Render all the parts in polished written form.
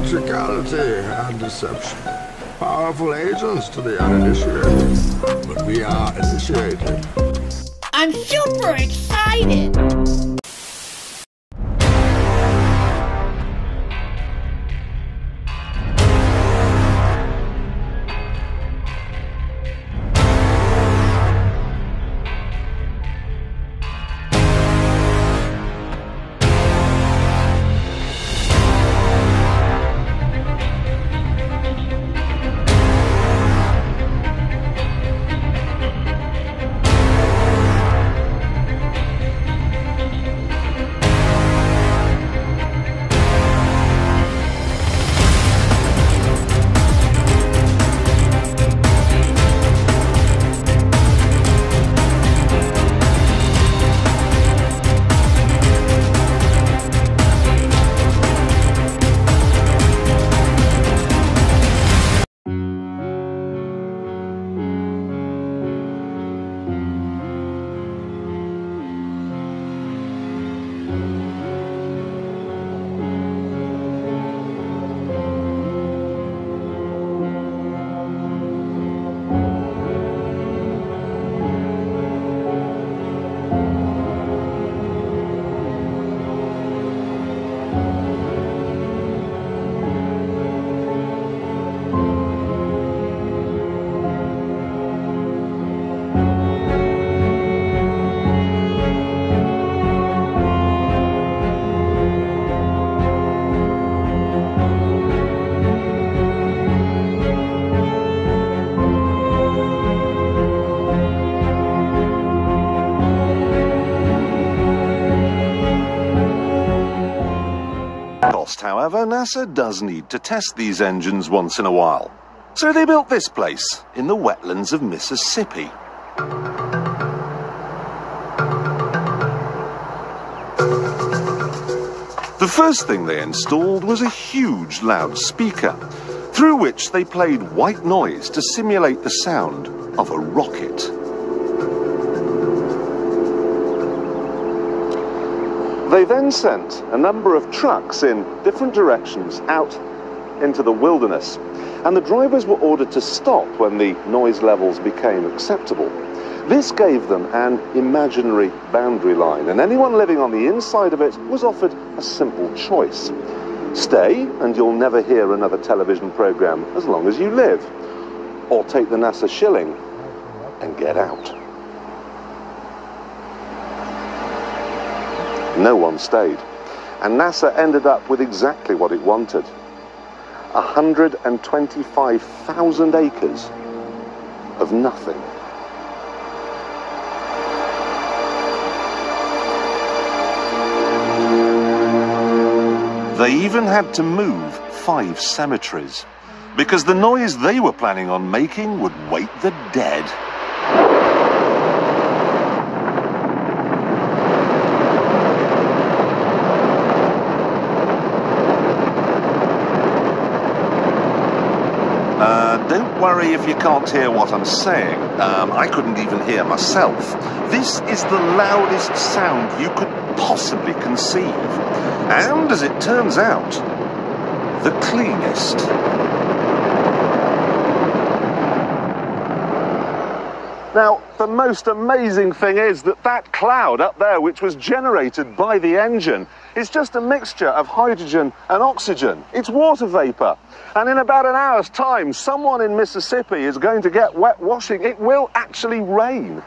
theatricality and deception. Powerful agents to the uninitiated. But we are initiated. I'm super excited! However, NASA does need to test these engines once in a while. So they built this place, in the wetlands of Mississippi. The first thing they installed was a huge loudspeaker, through which they played white noise to simulate the sound of a rocket. They then sent a number of trucks in different directions out into the wilderness, and the drivers were ordered to stop when the noise levels became acceptable. This gave them an imaginary boundary line, and anyone living on the inside of it was offered a simple choice. Stay, and you'll never hear another television program as long as you live, or take the NASA shilling and get out. No one stayed, and NASA ended up with exactly what it wanted. 125,000 acres of nothing. They even had to move 5 cemeteries, because the noise they were planning on making would wake the dead. Don't worry if you can't hear what I'm saying. I couldn't even hear myself. This is the loudest sound you could possibly conceive. And, as it turns out, the cleanest. Now, the most amazing thing is that that cloud up there, which was generated by the engine, is just a mixture of hydrogen and oxygen. It's water vapor. And in about an hour's time, someone in Mississippi is going to get wet washing. It will actually rain.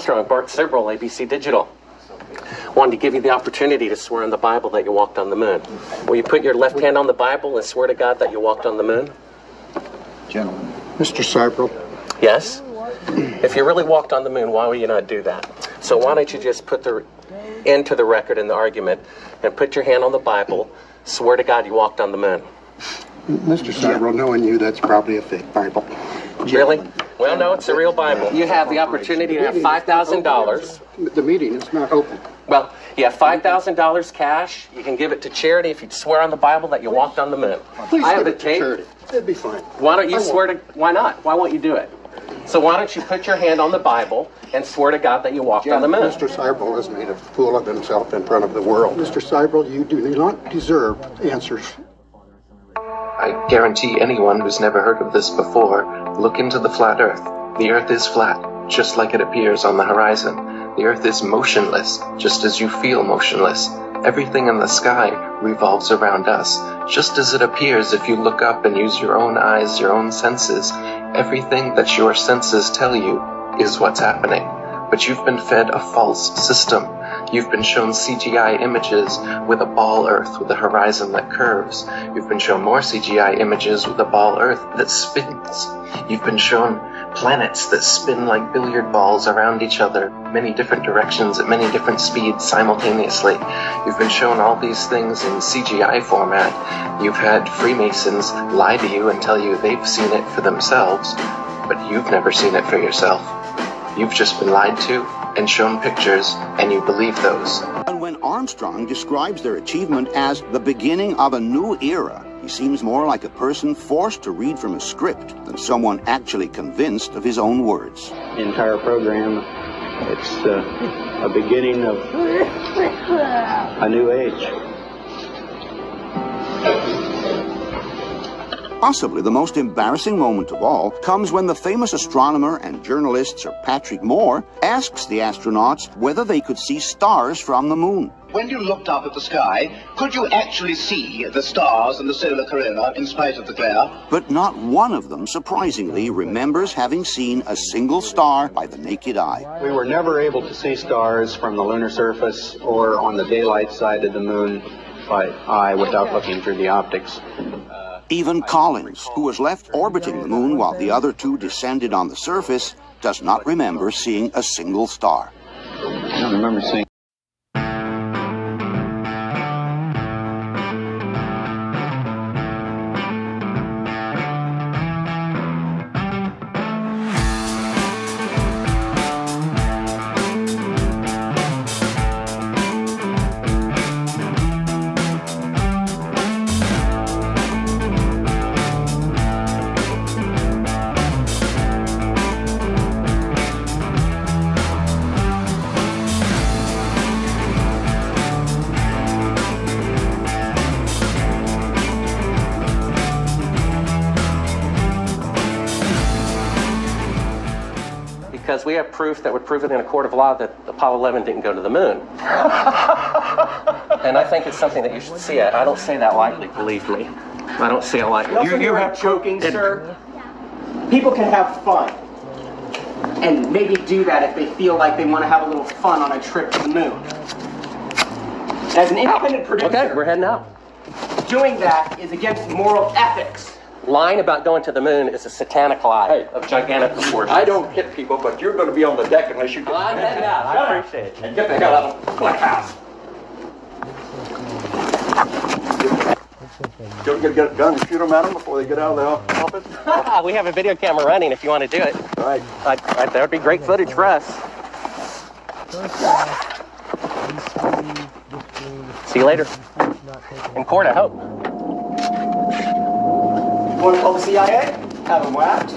Armstrong, Bart Sibrel, ABC Digital. Wanted to give you the opportunity to swear on the Bible that you walked on the moon. Will you put your left hand on the Bible and swear to God that you walked on the moon? Gentlemen. Mr. Sibrel. Yes? If you really walked on the moon, why would you not do that? So why don't you just put the end to the record in the argument and put your hand on the Bible, swear to God you walked on the moon. Mr. Sibrel, knowing you, that's probably a fake Bible. Really? Well, no, it's a real Bible. You have the opportunity to have $5,000. The meeting is not open. Well, you have $5,000 cash. You can give it to charity if you swear on the Bible that you walked on the moon. Please I have give the it to tape. charity. It'd be fine. Why don't you swear to... Why not? Why won't you do it? So why don't you put your hand on the Bible and swear to God that you walked on the moon? Mr. Sibrel has made a fool of himself in front of the world. Mr. Sibrel, you do not deserve answers. I guarantee anyone who's never heard of this before, look into the flat Earth. The Earth is flat, just like it appears on the horizon. The Earth is motionless, just as you feel motionless. Everything in the sky revolves around us, just as it appears if you look up and use your own eyes, your own senses. Everything that your senses tell you is what's happening. But you've been fed a false system. You've been shown CGI images with a ball Earth with a horizon that curves. You've been shown more CGI images with a ball Earth that spins. You've been shown planets that spin like billiard balls around each other, many different directions at many different speeds simultaneously. You've been shown all these things in CGI format. You've had Freemasons lie to you and tell you they've seen it for themselves, but you've never seen it for yourself. You've just been lied to and shown pictures, and you believe those. And when Armstrong describes their achievement as the beginning of a new era, he seems more like a person forced to read from a script than someone actually convinced of his own words. The entire program, it's a beginning of a new age. Possibly the most embarrassing moment of all comes when the famous astronomer and journalist Sir Patrick Moore asks the astronauts whether they could see stars from the moon. When you looked up at the sky, could you actually see the stars and the solar corona in spite of the glare? But not one of them, surprisingly, remembers having seen a single star by the naked eye. We were never able to see stars from the lunar surface or on the daylight side of the moon by eye without looking through the optics. Even Collins, who was left orbiting the moon while the other two descended on the surface, does not remember seeing a single star. I don't remember seeing. Because we have proof that would prove it in a court of law that Apollo 11 didn't go to the moon. And I think it's something that you should see. I don't say that lightly, believe me. I don't say it lightly. You have joking, sir. People can have fun. And maybe do that if they feel like they want to have a little fun on a trip to the moon. As an independent producer, Okay, we're heading out. doing that is against moral ethics. Lying about going to the moon is a satanic lie of gigantic proportions. I don't hit people, but you're going to be on the deck unless you get... I'm heading out. I appreciate it. And get the hell out of the black house. You ever get a gun and shoot them at them before they get out of the office? We have a video camera running if you want to do it. Right. That would be great footage for us. See you later. In court, I hope. Want to call the CIA? Have them whacked?